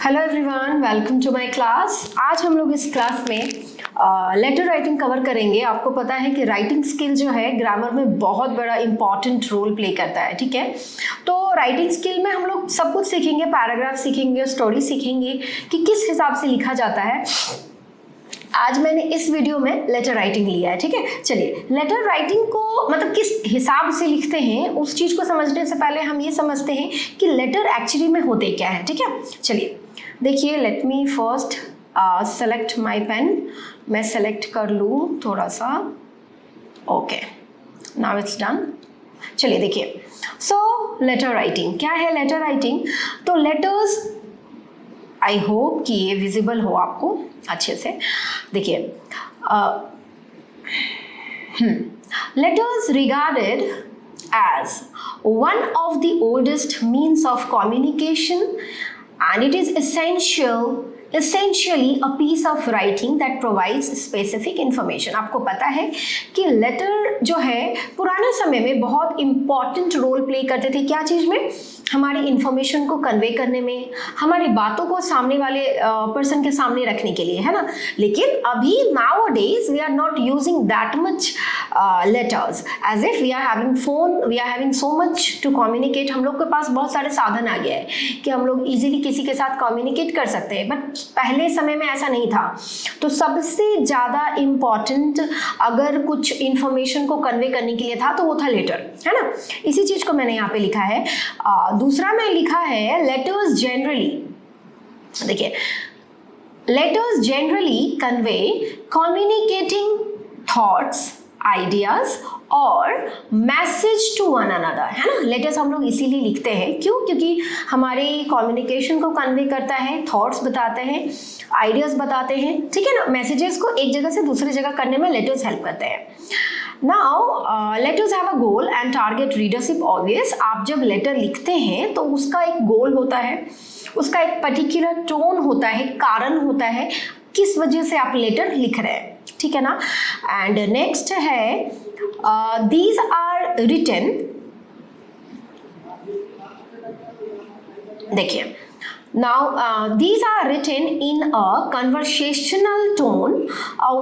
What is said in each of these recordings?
Hello everyone, welcome to my class. आज हम लोग इस क्लास में लेटर राइटिंग कवर करेंगे। आपको पता है कि राइटिंग स्किल जो है ग्रामर में बहुत बड़ा इंपॉर्टेंट रोल प्ले करता है, ठीक है। तो राइटिंग स्किल में हम लोग सब कुछ सीखेंगे, पैराग्राफ सीखेंगे, स्टोरी सीखेंगे कि किस हिसाब से लिखा जाता है। आज मैंने इस वीडियो में लेटर राइटिंग लिया है, ठीक है। चलिए, लेटर राइटिंग को मतलब किस हिसाब से लिखते हैं उस चीज़ को समझने से पहले हम ये समझते हैं कि लेटर एक्चुअली में होते क्या है, ठीक है। चलिए देखिए, let me first select my pen. मैं सेलेक्ट कर लूँ थोड़ा सा। Okay, now it's done. चलिए देखिए, सो लेटर राइटिंग क्या है। लेटर राइटिंग तो लेटर्स, आई होप कि ये विजिबल हो आपको अच्छे से। देखिए, letters regarded as one of the oldest means of communication, and it is essentially a piece of writing that provides specific information। आपको पता है कि लेटर जो है पुराने समय में बहुत इंपॉर्टेंट रोल प्ले करते थे। क्या चीज़ में? हमारी इंफॉर्मेशन को कन्वे करने में, हमारी बातों को सामने वाले पर्सन के सामने रखने के लिए, है ना। लेकिन अभी nowadays we are not using that much letters, as if we are having phone, we are having so much to communicate. हम लोग के पास बहुत सारे साधन आ गए हैं कि हम लोग इजीली किसी के साथ कम्युनिकेट कर सकते हैं, बट पहले समय में ऐसा नहीं था। तो सबसे ज़्यादा इम्पॉर्टेंट अगर कुछ इंफॉर्मेशन को कन्वे करने के लिए था तो वो था लेटर, है ना। इसी चीज़ को मैंने यहाँ पे लिखा है। दूसरा मैं लिखा है लेटर्स जनरली। देखिए, letters generally convey communicating thoughts, ideas और मैसेज टू वन अनदर, है ना। लेटर्स हम लोग इसीलिए लिखते हैं, क्यों? क्योंकि हमारे कम्युनिकेशन को कन्वे करता है, थॉट्स बताते हैं, आइडियाज बताते हैं, ठीक है ना। मैसेजेस को एक जगह से दूसरी जगह करने में लेटर्स हेल्प करते हैं। Now letters have a goal and target readership obvious. आप जब लेटर लिखते हैं तो उसका एक गोल होता है, उसका एक पर्टिकुलर टोन होता है, कारण होता है किस वजह से आप लेटर लिख रहे हैं, ठीक है ना। एंड नेक्स्ट है दीज आर रिटन। देखिए, now these are written in a conversational tone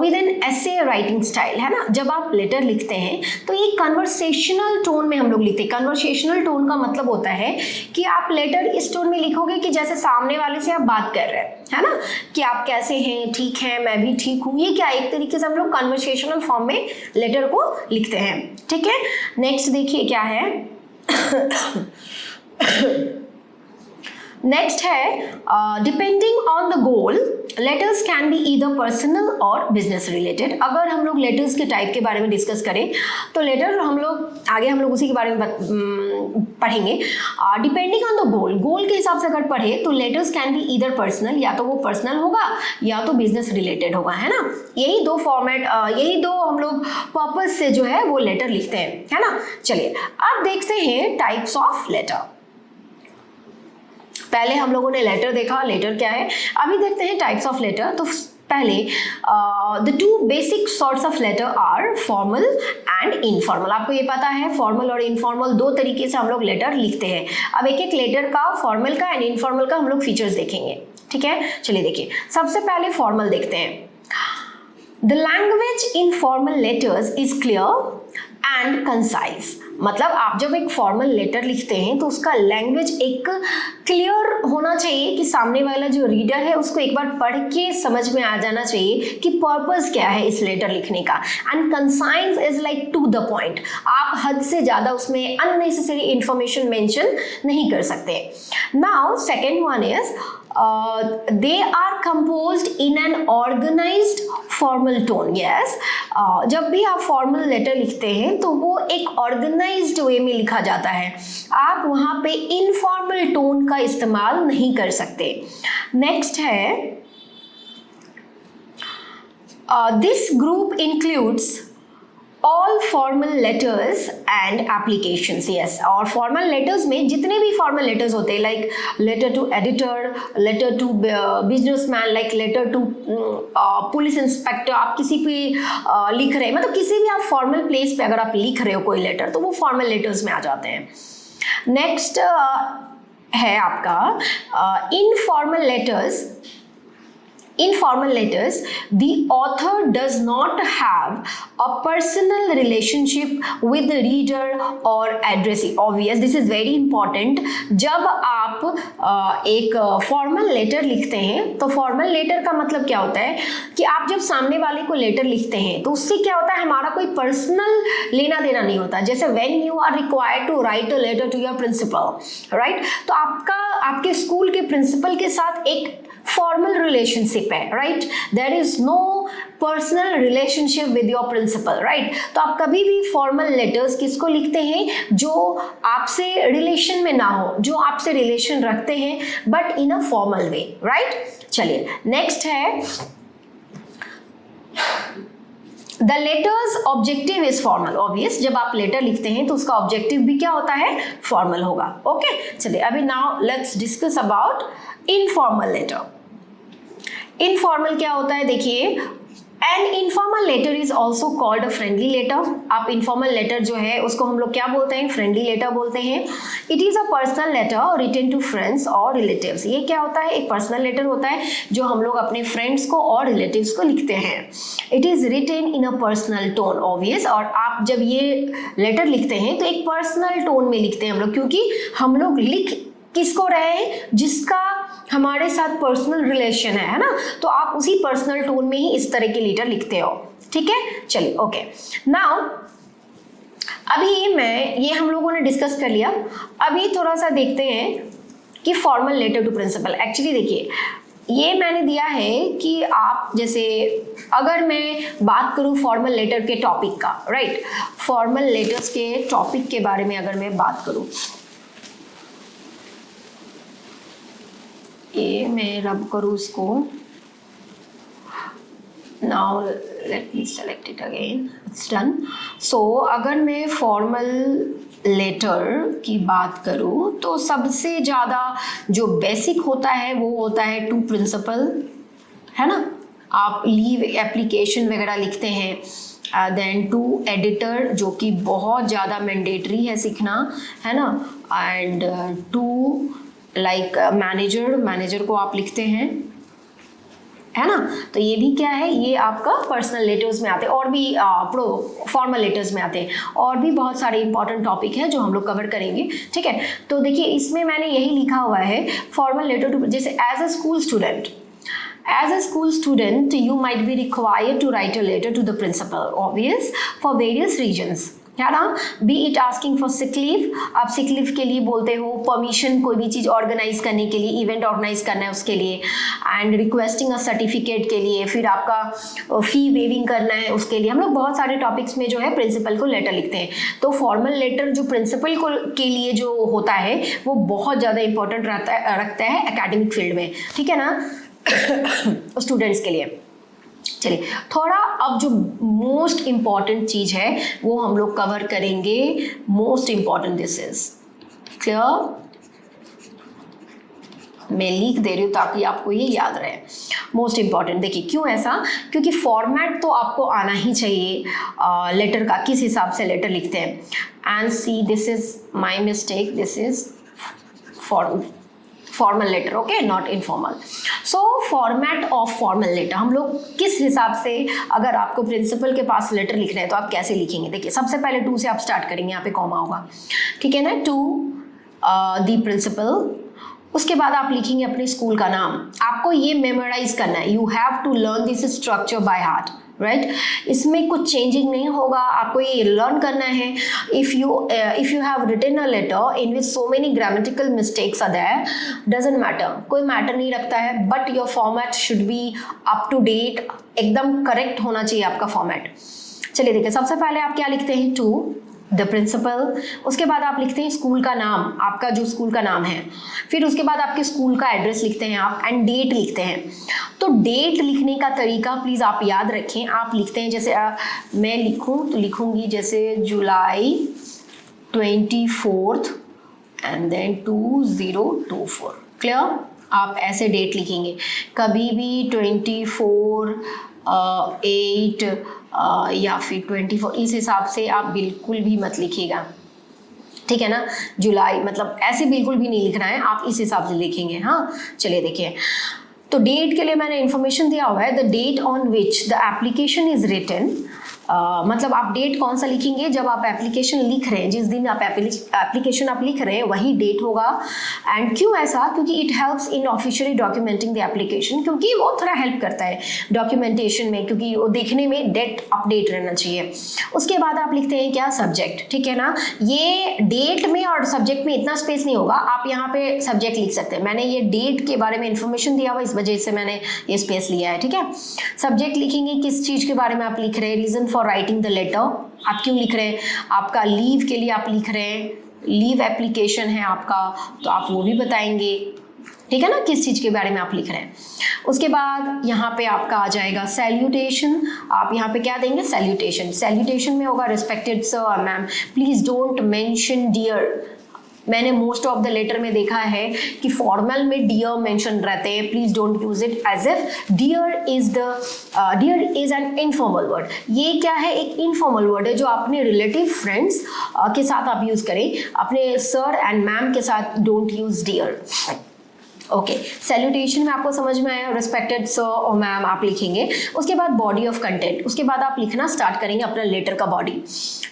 with an essay writing style, है ना। जब आप लेटर लिखते हैं तो ये कन्वर्सेशनल टोन में हम लोग लिखते हैं। कन्वर्सेशनल टोन का मतलब होता है कि आप लेटर इस टोन में लिखोगे कि जैसे सामने वाले से आप बात कर रहे हैं, है ना, कि आप कैसे हैं, ठीक है, मैं भी ठीक हूँ। ये क्या, एक तरीके से हम लोग कन्वर्सेशनल फॉर्म में लेटर को लिखते हैं, ठीक है। नेक्स्ट देखिए क्या है। नेक्स्ट है depending on the goal letters can be either personal और बिजनेस रिलेटेड। अगर हम लोग लेटर्स के टाइप के बारे में डिस्कस करें तो लेटर हम लोग आगे हम लोग उसी के बारे में पढ़ेंगे। डिपेंडिंग ऑन द गोल, गोल के हिसाब से अगर पढ़े तो letters can be either personal, या तो वो पर्सनल होगा या तो बिजनेस रिलेटेड होगा, है ना। यही दो फॉर्मेट, यही दो हम लोग पर्पज से जो है वो लेटर लिखते हैं, है ना। चलिए अब देखते हैं टाइप्स ऑफ लेटर। पहले हम लोगों ने लेटर देखा, लेटर क्या है। अभी देखते हैं टाइप्स ऑफ लेटर। तो पहले the two basic sorts of letter are formal and informal. आपको ये पता है फॉर्मल और इनफॉर्मल दो तरीके से हम लोग लेटर लिखते हैं। अब एक एक लेटर का, फॉर्मल का एंड इनफॉर्मल का हम लोग फीचर्स देखेंगे, ठीक है। चलिए देखिए, सबसे पहले फॉर्मल देखते हैं। The language in formal letters is clear and concise. मतलब आप जब एक फॉर्मल लेटर लिखते हैं तो उसका लैंग्वेज एक क्लियर होना चाहिए कि सामने वाला जो रीडर है उसको एक बार पढ़ के समझ में आ जाना चाहिए कि पर्पस क्या है इस लेटर लिखने का। And concise is like to the point. आप हद से ज़्यादा उसमें अननेसेसरी इंफॉर्मेशन मेंशन नहीं कर सकते। Now second one is they are composed in an organized formal tone। yes, जब भी आप फॉर्मल लेटर लिखते हैं तो वो एक ऑर्गेनाइज्ड वे में लिखा जाता है। आप वहाँ पे इनफॉर्मल टोन का इस्तेमाल नहीं कर सकते। नेक्स्ट है this group includes all formal letters and applications. Yes, और फॉर्मल लेटर्स में जितने भी फॉर्मल लेटर्स होते हैं, like letter to editor, letter to businessman, like letter to police inspector, आप किसी भी लिख रहे हैं, मतलब किसी भी आप फॉर्मल प्लेस पे अगर आप लिख रहे हो कोई लेटर तो वो फॉर्मल लेटर्स में आ जाते हैं। नेक्स्ट है आपका in formal letters, the author does not have a personal relationship with the reader or addressee. Obvious, this is very important. जब आप एक फॉर्मल लेटर लिखते हैं तो फॉर्मल लेटर का मतलब क्या होता है कि आप जब सामने वाले को लेटर लिखते हैं तो उससे क्या होता है, हमारा कोई पर्सनल लेना देना नहीं होता. जैसे when you are required to write a letter to your principal, right? तो आपके स्कूल के प्रिंसिपल के साथ एक फॉर्मल रिलेशनशिप है, right? There is no personal relationship with your principal, right? तो आप कभी भी फॉर्मल लेटर्स किसको लिखते हैं, जो आपसे रिलेशन में ना हो, जो आपसे रिलेशन रखते हैं but in a formal way, right? चलिए नेक्स्ट है, the letters objective is formal. Obvious, जब आप लेटर लिखते हैं तो उसका ऑब्जेक्टिव भी क्या होता है, फॉर्मल होगा. ओके, चलिए अभी now let's discuss about informal letter. Informal क्या होता है, देखिए, an informal letter is also called a friendly letter. आप इनफॉर्मल लेटर जो है उसको हम लोग क्या बोलते हैं, फ्रेंडली लेटर बोलते हैं. It is a personal letter written to friends और रिलेटिव्स. ये क्या होता है, एक पर्सनल लेटर होता है जो हम लोग अपने फ्रेंड्स को और रिलेटिव्स को लिखते हैं. It is written in a personal tone. Obvious, और आप जब ये लेटर लिखते हैं तो एक पर्सनल टोन में लिखते हैं हम लोग, क्योंकि हम लोग लिख किसको रहे हैं, जिसका हमारे साथ पर्सनल रिलेशन है ना, तो आप उसी पर्सनल टोन में ही इस तरह के लेटर लिखते हो. ठीक है, चलिए ओके. नाउ अभी ये हम लोगों ने डिस्कस कर लिया. अभी थोड़ा सा देखते हैं कि formal letter to principal. Actually देखिए, ये मैंने दिया है कि आप जैसे अगर मैं बात करूं फॉर्मल लेटर के टॉपिक का, राइट, फॉर्मल लेटर्स के टॉपिक के बारे में अगर मैं बात करूं, ये मैं रब करूँ इसको. Now let me select it again, it's done. So अगर मैं फॉर्मल लेटर की बात करूँ तो सबसे ज़्यादा जो बेसिक होता है वो होता है टू प्रिंसिपल, है ना. आप लीव एप्लीकेशन वगैरह लिखते हैं. देन टू एडिटर, जो कि बहुत ज़्यादा मैंडेटरी है सीखना, है ना. एंड टू लाइक मैनेजर को आप लिखते हैं, है ना. तो ये भी क्या है, ये आपका पर्सनल लेटर्स में आते हैं, और भी फॉर्मल लेटर्स में आते हैं. और भी बहुत सारे इंपॉर्टेंट टॉपिक हैं जो हम लोग कवर करेंगे. ठीक है, तो देखिए इसमें मैंने यही लिखा हुआ है, फॉर्मल लेटर टू, जैसे as a school student you might be required to write a letter to the principal, obvious, for various reasons, है ना. B it asking for sick leave, आप सिक लीव के लिए बोलते हो, परमिशन कोई भी चीज़ ऑर्गेनाइज करने के लिए, इवेंट ऑर्गेनाइज करना है उसके लिए, एंड रिक्वेस्टिंग अ सर्टिफिकेट के लिए, फिर आपका फी वेविंग करना है उसके लिए. हम लोग बहुत सारे टॉपिक्स में जो है प्रिंसिपल को लेटर लिखते हैं. तो फॉर्मल लेटर जो प्रिंसिपल को के लिए जो होता है वो बहुत ज़्यादा इंपॉर्टेंट रखता है एकेडमिक फील्ड में. ठीक है ना, स्टूडेंट्स के लिए. चलिए थोड़ा अब जो मोस्ट इम्पॉर्टेंट चीज़ है वो हम लोग कवर करेंगे. Most important, this is clear, मैं लिख दे रही हूँ ताकि आपको ये याद रहे. मोस्ट इम्पॉर्टेंट, देखिए क्यों ऐसा, क्योंकि फॉर्मेट तो आपको आना ही चाहिए लेटर का, किस हिसाब से लेटर लिखते हैं. And see, this is my mistake, this is formal letter, okay, not informal. So format of formal letter, हम लोग किस हिसाब से, अगर आपको प्रिंसिपल के पास लेटर लिखना है तो आप कैसे लिखेंगे. देखिए सबसे पहले टू से आप स्टार्ट करेंगे, यहाँ पे कॉमा होगा, ठीक है ना, टू द प्रिंसिपल. उसके बाद आप लिखेंगे अपने स्कूल का नाम. आपको ये मेमोराइज करना है, you have to learn this structure by heart, right. इसमें कुछ चेंजिंग नहीं होगा, आपको ये लर्न करना है. If you have written a letter in which so many grammatical mistakes are there, doesn't matter, कोई मैटर नहीं रखता है, but your format should be up to date, एकदम करेक्ट होना चाहिए आपका फॉर्मेट. चलिए देखिए, सबसे पहले आप क्या लिखते हैं, टू द प्रिंसिपल. उसके बाद आप लिखते हैं स्कूल का नाम, आपका जो स्कूल का नाम है. फिर उसके बाद आपके स्कूल का एड्रेस लिखते हैं आप, एंड डेट लिखते हैं. तो डेट लिखने का तरीका प्लीज़ आप याद रखें. आप लिखते हैं, जैसे मैं लिखूं तो लिखूंगी जैसे जुलाई 24 एंड देन 2024, क्लियर. आप ऐसे डेट लिखेंगे, कभी भी 24 8 या फिर 24, इस हिसाब से आप बिल्कुल भी मत लिखिएगा. ठीक है ना, जुलाई, मतलब ऐसे बिल्कुल भी नहीं लिखना है, आप इस हिसाब से लिखेंगे। हाँ, चलिए देखिए, तो डेट के लिए मैंने इन्फॉर्मेशन दिया हुआ है, the date on which the application is written. मतलब आप डेट कौन सा लिखेंगे, जब आप एप्लीकेशन लिख रहे हैं, जिस दिन आप एप्लीकेशन आप लिख रहे हैं वही डेट होगा। एंड क्यों ऐसा, क्योंकि it helps in officially documenting the application, क्योंकि वो थोड़ा हेल्प करता है डॉक्यूमेंटेशन में, क्योंकि वो देखने में डेट अपडेट रहना चाहिए। उसके बाद आप लिखते हैं क्या, सब्जेक्ट, ठीक है ना। ये डेट में और सब्जेक्ट में इतना स्पेस नहीं होगा, आप यहाँ पे सब्जेक्ट लिख सकते हैं। मैंने ये डेट के बारे में इन्फॉर्मेशन दिया हुआ, इस वजह से मैंने ये स्पेस लिया है, ठीक है। सब्जेक्ट लिखेंगे, किस चीज़ के बारे में आप लिख रहे हैं, reason for writing the letter, आप क्यों लिख रहे हैं, आपका लीव के लिए आप लिख रहे हैं, लीव एप्लीकेशन है आपका, तो आप वो भी बताएंगे, ठीक है ना, किस चीज़ के बारे में आप लिख रहे हैं। उसके बाद यहाँ पे आपका आ जाएगा सैल्यूटेशन, आप यहाँ पे क्या देंगे, सैल्यूटेशन। सैल्यूटेशन में होगा respected sir, ma'am, please don't mention dear. मैंने मोस्ट ऑफ द लेटर में देखा है कि फॉर्मल में डियर मेंशन रहते हैं, please don't use it as if dear is an informal word. ये क्या है, एक इनफॉर्मल वर्ड है जो अपने रिलेटिव फ्रेंड्स के साथ आप यूज करें, अपने सर एंड मैम के साथ don't use dear. Okay, salutation में आपको समझ में आया, रिस्पेक्टेड सर और मैम आप लिखेंगे। उसके बाद बॉडी ऑफ कंटेंट, उसके बाद आप लिखना स्टार्ट करेंगे अपना लेटर का बॉडी।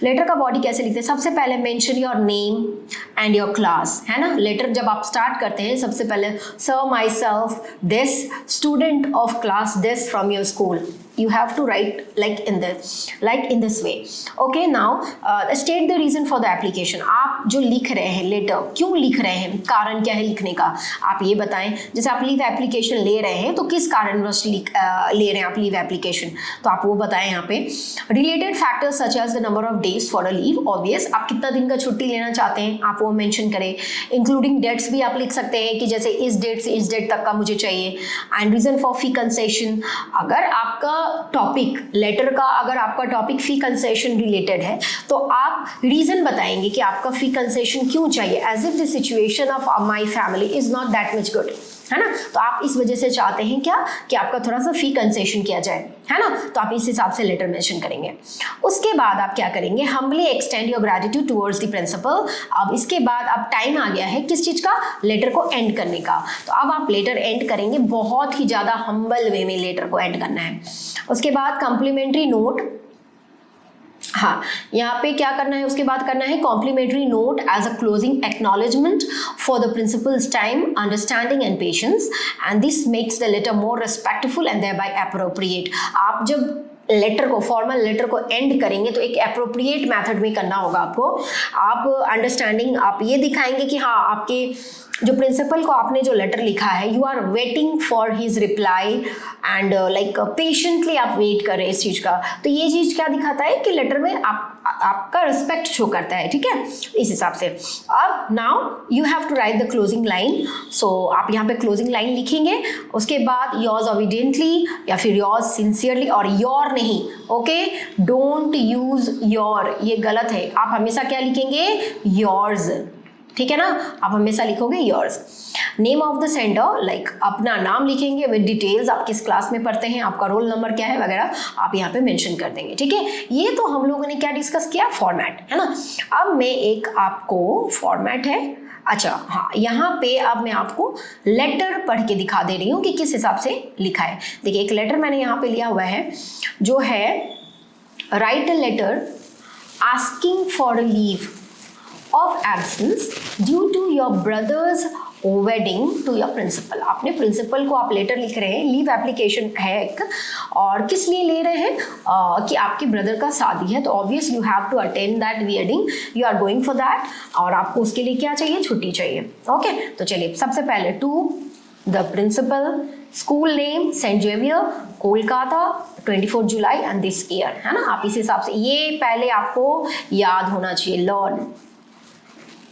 लेटर का बॉडी कैसे लिखते हैं, सबसे पहले mention your name and your class, है ना। लेटर जब आप स्टार्ट करते हैं, सबसे पहले sir my self this student of class this from your school, you have to write like in this way. Okay, now state the reason for the application. आप जो लिख रहे हैं लेटर, क्यों लिख रहे हैं, कारण क्या है लिखने का, आप ये बताएं। जैसे आप लीव एप्लीकेशन ले रहे हैं तो किस कारणवश ले रहे हैं आप लीव एप्लीकेशन, तो आप वो बताएं यहाँ पे। Related factors such as the number of days for a leave, obvious आप कितना दिन का छुट्टी लेना चाहते हैं आप वो मेंशन करें। इंक्लूडिंग डेट्स भी आप लिख सकते हैं कि जैसे इस डेट से इस डेट तक का मुझे चाहिए। And reason for fee concession, अगर आपका टॉपिक लेटर का, अगर आपका टॉपिक फी कंसेशन रिलेटेड है तो आप रीजन बताएंगे कि आपका फी कंसेशन क्यों चाहिए, as if the situation of my family is not that much good, है ना। तो आप इस वजह से चाहते हैं क्या कि आपका थोड़ा सा फी कंसेशन किया जाए, है ना, तो आप इस हिसाब से लेटर मेंशन करेंगे। उसके बाद आप क्या करेंगे, humbly extend your gratitude towards the principal. अब इसके बाद अब टाइम आ गया है किस चीज़ का, लेटर को एंड करने का। तो अब आप लेटर एंड करेंगे, बहुत ही ज़्यादा हम्बल वे में लेटर को एंड करना है। उसके बाद कॉम्प्लीमेंट्री नोट, हाँ यहाँ पे क्या करना है, उसके बाद करना है complimentary note as a closing acknowledgement for the principal's time, understanding and patience, and this makes the letter more respectful and thereby appropriate. आप जब लेटर को, फॉर्मल लेटर को एंड करेंगे तो एक एप्रोप्रिएट मेथड में करना होगा आपको। आप अंडरस्टैंडिंग, आप ये दिखाएंगे कि हाँ आपके जो प्रिंसिपल को आपने जो लेटर लिखा है, you are waiting for his reply and like patiently आप वेट कर रहे हैं इस चीज़ का। तो ये चीज़ क्या दिखाता है कि लेटर में आपका रिस्पेक्ट शो करता है, ठीक है, इस हिसाब से। अब now you have to write the closing line, so आप यहाँ पे क्लोजिंग लाइन लिखेंगे। उसके बाद योर्स ऑबिडेंटली या फिर योर्स सिंसियरली, और योर नहीं, ओके, डोंट यूज योर, ये गलत है। आप हमेशा क्या लिखेंगे, योर्स, ठीक है ना, आप हमेशा लिखोगे yours. Name of the sender, like अपना नाम लिखेंगे विद डिटेल्स, आप किस क्लास में पढ़ते हैं, आपका रोल नंबर क्या है वगैरह आप यहाँ पे मेंशन कर देंगे, ठीक है। ये तो हम लोगों ने क्या डिस्कस किया, फॉर्मेट, है ना। अब मैं एक आपको फॉर्मेट है, अच्छा हाँ, यहाँ पे अब मैं आपको लेटर पढ़ के दिखा दे रही हूँ कि किस हिसाब से लिखा है। देखिए एक लेटर मैंने यहाँ पे लिया हुआ है जो है, write a letter asking for a leave of absence due to your brother's wedding to your principal। आपने प्रिंसिपल को आप लेटर लिख रहे हैं, लीव एप्लीकेशन है एक, और किस लिए ले रहे हैं कि आपके ब्रदर का शादी है, तो obvious you have to attend that wedding, you are going for that, और आपको उसके लिए क्या चाहिए, छुट्टी चाहिए। ओके, तो चलिए सबसे पहले to the principal, school name Saint Xavier, Kolkata, 24 July and this year, है ना। आप इस हिसाब से, ये पहले आपको याद होना चाहिए, लर्न,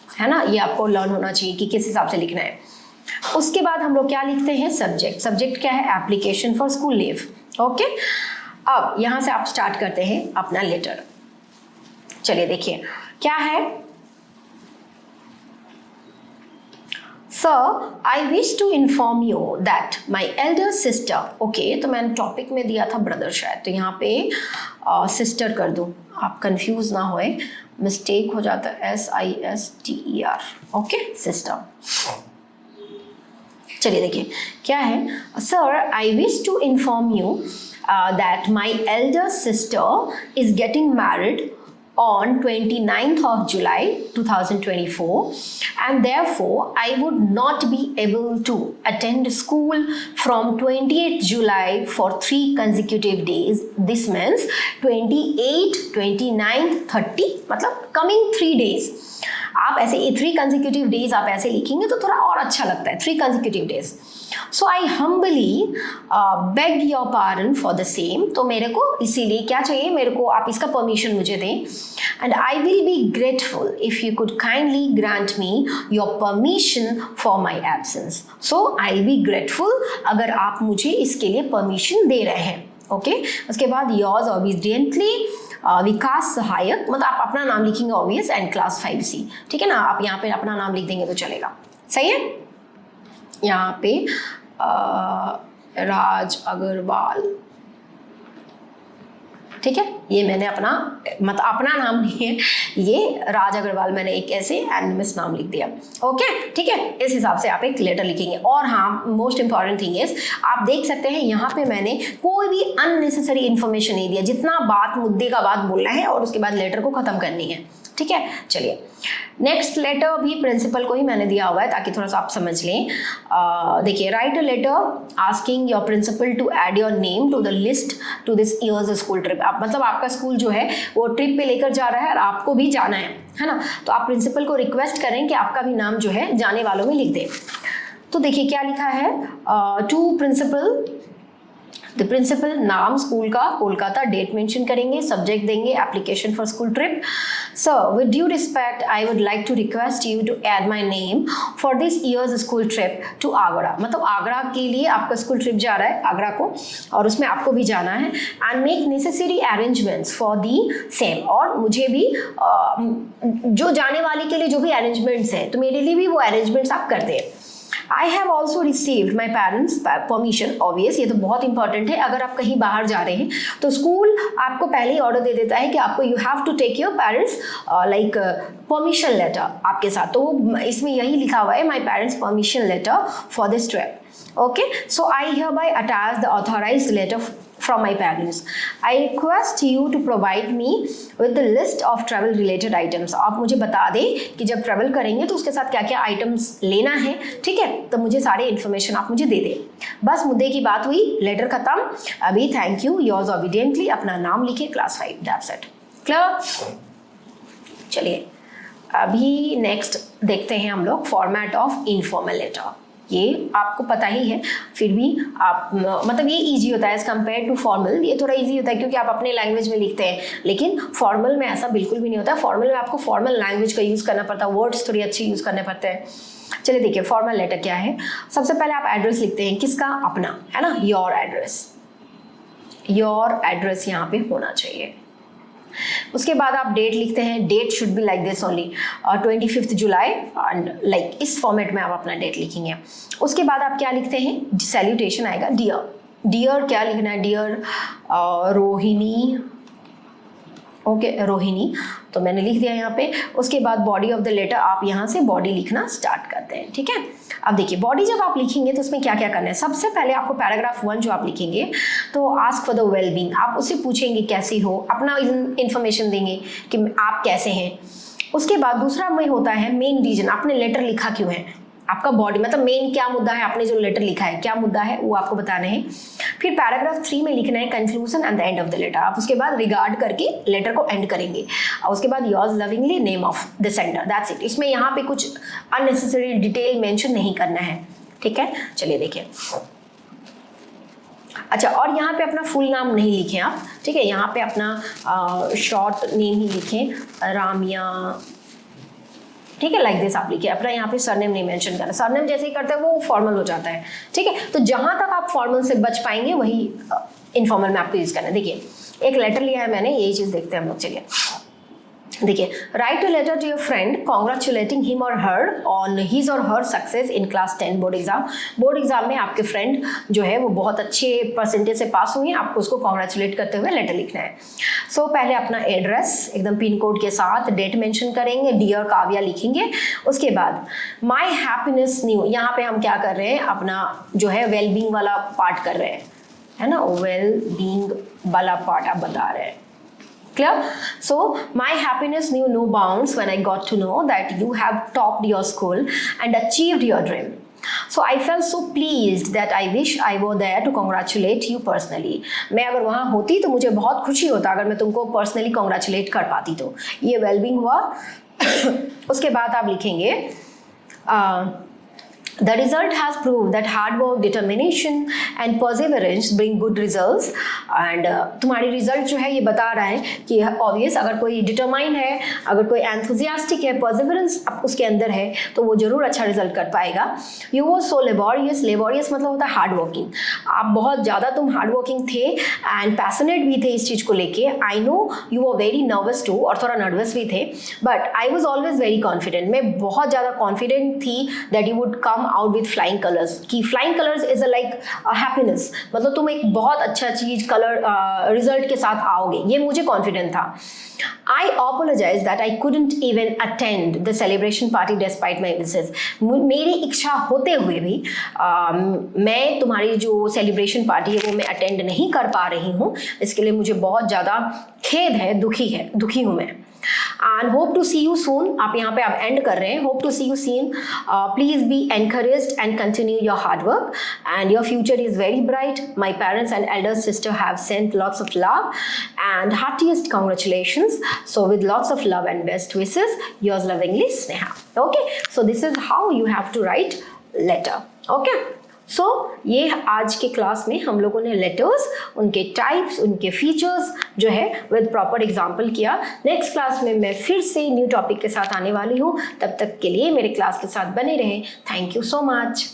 है ना, ये आपको लर्न होना चाहिए कि किस हिसाब से लिखना है। उसके बाद हम लोग क्या लिखते हैं, सब्जेक्ट। सब्जेक्ट क्या है, application for school leave, okay. अब यहाँ से आप स्टार्ट करते हैं अपना लेटर। चलिए देखिए क्या है, sir I wish to inform you that my elder sister, okay, तो मैंने टॉपिक में दिया था ब्रदर शायद, तो यहाँ पे सिस्टर कर दूँ, आप कंफ्यूज ना होए। मिस्टेक हो जाता है, SISTER, ओके, सिस्टम। चलिए देखिए क्या है, sir I wish to inform you that my elder sister is getting married on 29th of July 2024 and therefore I would not be able to attend school from 28th July for 3 consecutive days. This means 28, 29, 30 मतलब coming 3 days। आप ऐसे 3 consecutive days आप ऐसे लिखेंगे तो थोड़ा और अच्छा लगता है, 3 consecutive days। So I humbly beg your pardon for the same। तो मेरे को इसीलिए क्या चाहिए, मेरे को आप इसका परमिशन मुझे दें। And I will be grateful if you could kindly grant me your permission for my absence। So I'll be grateful अगर आप मुझे इसके लिए परमिशन दे रहे हैं, ओके। उसके बाद yours obediently विकास सहायक, मतलब आप अपना नाम लिखेंगे ऑब्वियस, एंड क्लास 5C, ठीक है ना। आप यहाँ पे अपना नाम लिख देंगे तो चलेगा, सही है। यहाँ पे राज अग्रवाल, ठीक है, ये मैंने अपना मतलब अपना नाम नहीं है, ये राज अग्रवाल मैंने एक ऐसे एनिमस नाम लिख दिया, ओके, ठीक है। इस हिसाब से आप एक लेटर लिखेंगे। और हाँ, मोस्ट इंपॉर्टेंट थिंग इज, आप देख सकते हैं यहाँ पे मैंने कोई भी अननेसेसरी इन्फॉर्मेशन नहीं दिया, जितना बात मुद्दे का बात बोलना है और उसके बाद लेटर को खत्म करनी है, ठीक है। चलिए नेक्स्ट लेटर भी प्रिंसिपल को ही मैंने दिया हुआ है ताकि थोड़ा सा आप समझ लें। देखिए, write a letter asking your principal to add your name to the list to this year's school trip. आप मतलब आपका स्कूल जो है वो ट्रिप पे लेकर जा रहा है और आपको भी जाना है ना, तो आप प्रिंसिपल को रिक्वेस्ट करें कि आपका भी नाम जो है जाने वालों में लिख दें। तो देखिए क्या लिखा है, टू प्रिंसिपल, द प्रिंसिपल, नाम स्कूल का कोलकाता, डेट मेंशन करेंगे, सब्जेक्ट देंगे application for school trip. Sir with due respect I would like to request you to add my name for this year's school trip to Agra. मतलब आगरा के लिए आपका school trip जा रहा है आगरा को, और उसमें आपको भी जाना है। And make necessary arrangements for the same, और मुझे भी जो जाने वाले के लिए जो भी अरेंजमेंट्स हैं तो मेरे लिए भी वो अरेंजमेंट्स आप कर दें। I have also received my parents permission, obvious, ये तो बहुत इंपॉर्टेंट है। अगर आप कहीं बाहर जा रहे हैं तो स्कूल आपको पहले ही ऑर्डर दे देता है कि आपको you have to take your parents like permission letter आपके साथ। तो इसमें यही लिखा हुआ है, my parents permission letter for this trip, okay। So I hereby attach the authorized letter from my parents. I request you to provide me with the list of travel related items। आप मुझे बता दें कि जब travel करेंगे तो उसके साथ क्या क्या आइटम्स लेना है, ठीक है। तो मुझे सारे इन्फॉर्मेशन आप मुझे दे दें। बस मुद्दे की बात हुई, लेटर खत्म। अभी थैंक यू, योर्स ऑबिडियंटली, अपना नाम लिखे, क्लास 5, दैट्स इट, क्लियर। चलिए अभी नेक्स्ट देखते हैं हम लोग फॉर्मेट ऑफ इनफॉर्मल लेटर। ये आपको पता ही है, फिर भी आप मतलब ये इजी होता है एज कम्पेयर टू फॉर्मल। ये थोड़ा इजी होता है क्योंकि आप अपने लैंग्वेज में लिखते हैं, लेकिन फॉर्मल में ऐसा बिल्कुल भी नहीं होता। फॉर्मल में आपको फॉर्मल लैंग्वेज का यूज़ करना पड़ता है, वर्ड्स थोड़ी अच्छी यूज़ करने पड़ते हैं। चलिए देखिए फॉर्मल लेटर क्या है। सबसे पहले आप एड्रेस लिखते हैं, किसका, अपना, है ना, योर एड्रेस। योर एड्रेस यहाँ पे होना चाहिए। उसके बाद आप डेट लिखते हैं, date should be like this only, 25 July, and like इस फॉर्मेट में आप अपना डेट लिखेंगे। उसके बाद आप क्या लिखते हैं, सैल्यूटेशन आएगा, डियर। डियर क्या लिखना है, डियर रोहिणी, ओके, रोहिणी, तो मैंने लिख दिया यहाँ पे। उसके बाद बॉडी ऑफ द लेटर आप यहाँ से बॉडी लिखना स्टार्ट करते हैं, ठीक है। अब देखिए बॉडी जब आप लिखेंगे तो उसमें क्या क्या करना है। सबसे पहले आपको पैराग्राफ 1 जो आप लिखेंगे तो ask for the well being, आप उससे पूछेंगे कैसी हो, अपना इन्फॉर्मेशन देंगे कि आप कैसे हैं। उसके बाद दूसरा में होता है मेन रीजन, आपने लेटर लिखा क्यों है, आपका बॉडी मतलब मेन क्या मुद्दा है, आपने जो लेटर लिखा है क्या मुद्दा है वो आपको बताना है। फिर पैराग्राफ 3 में लिखना है conclusion and the end of the letter. आप उसके बाद रिगार्ड करके लेटर को एंड करेंगे, और उसके बाद yours lovingly name of the sender, that's it. इसमें यहाँ पे कुछ अननेसेसरी डिटेल मेंशन नहीं करना है, ठीक है। चलिए देखिए, अच्छा, और यहाँ पे अपना फुल नाम नहीं लिखें आप, ठीक है। यहाँ पे अपना शॉर्ट नेम ही लिखें, रामिया, ठीक है, लाइक दिस आप लिखिए। अपना यहाँ पे सरनेम नहीं मेंशन करना, सरनेम जैसे ही करते हैं वो फॉर्मल हो जाता है, ठीक है। तो जहाँ तक आप फॉर्मल से बच पाएंगे वही इनफॉर्मल में आपको यूज़ करना है। देखिए एक लेटर लिया है मैंने, यही चीज़ देखते हैं हम लोग। चलिए देखिए, write a letter to your friend congratulating him or her on his or her success in class 10 board exam. Board exam में आपके फ्रेंड जो है वो बहुत अच्छे परसेंटेज से पास हुए हैं, आपको उसको कॉन्ग्रेचुलेट करते हुए लेटर लिखना है। सो पहले अपना एड्रेस एकदम पिन कोड के साथ डेट मेंशन करेंगे, डियर काव्या लिखेंगे। उसके बाद माय हैप्पीनेस न्यू, यहाँ पे हम क्या कर रहे हैं, अपना जो है वेल बीइंग वाला पार्ट कर रहे हैं, है ना, वेल बीइंग वाला पार्ट आप बता रहे हैं। Clear? So my happiness knew no bounds when I got to know that you have topped your school and achieved your dream. So I felt so pleased that I wish I were there to congratulate you personally. मैं अगर वहाँ होती तो मुझे बहुत खुशी होता अगर मैं तुमको पर्सनली कॉन्ग्रेचुलेट कर पाती तो। ये वेलबींग हुआ। उसके बाद आप लिखेंगे The result has proved that hard work, determination and perseverance bring good results. And तुम्हारी रिजल्ट जो है ये बता रहा है कि ऑब्वियस अगर कोई डिटरमाइन है, अगर कोई एंथुजियास्टिक है, परसिवरेंस उसके अंदर है तो वो जरूर अच्छा रिजल्ट कर पाएगा। यू वो सो लेबोरियस, लेबोरियस मतलब होता है हार्ड वर्किंग। आप बहुत ज़्यादा तुम हार्ड वर्किंग थे एंड पैशनेट भी थे इस चीज़ को लेके। I know you were very nervous too, और थोड़ा नर्वस भी थे, but I was always very confident. मैं बहुत ज़्यादा कॉन्फिडेंट थी that you would come out with flying colours, कि flying colours is a like happiness, मतलब तुम एक बहुत अच्छा चीज कलर रिजल्ट के साथ आओगे, ये मुझे कॉन्फिडेंट था। I apologize that I couldn't even attend the celebration party despite my wishes. मेरी इच्छा होते हुए भी मैं तुम्हारी जो सेलिब्रेशन पार्टी है वो मैं अटेंड नहीं कर पा रही हूँ, इसके लिए मुझे बहुत ज़्यादा खेद है, दुखी हूँ मैं। And hope to see you soon. आप यहाँ पे आप एंड कर रहे हैं, hope to see you soon. Please be encouraged and continue your hard work and your future is very bright. My parents and elder sister have sent lots of love and heartiest congratulations. So with lots of love and best wishes, yours lovingly, Sneha. Okay, so this is how you have to write letter. Okay. सो ये आज के class में हम लोगों ने letters, उनके types, उनके features जो है विद प्रॉपर एग्जाम्पल किया। नेक्स्ट क्लास में मैं फिर से न्यू टॉपिक के साथ आने वाली हूँ, तब तक के लिए मेरे क्लास के साथ बने रहें। Thank you so much.